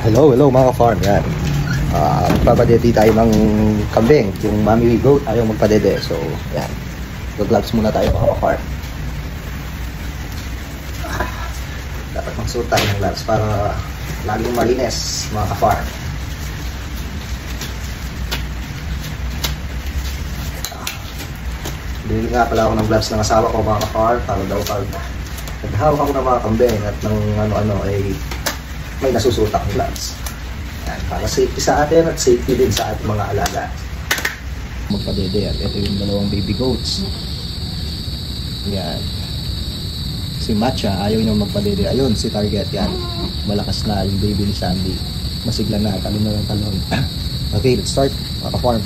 Hello mga farm. Yan. Magpapadede tayo ng kambing. Yung mommy goat ayaw magpadede. So, yan. Mag-gloves muna tayo mga farm. Dapat magsuot tayo ng gloves para laging malinis mga farm. Bili nga pala ako ng gloves ng asawa ko mga farm para daw pag naghawak ako ng mga kambing at ng ano-ano ay may nasusuot akong gloves. Yan, para safety sa atin at safety din sa ating mga alaga. Magpadede at ito yung dalawang baby goats. Yan. Si Matcha ayaw niyang magpadede. Ayun, si Target yan. Malakas na yung baby ni Sandy. Masigla na, talon na ng talon. Okay, let's start. Maka-farm.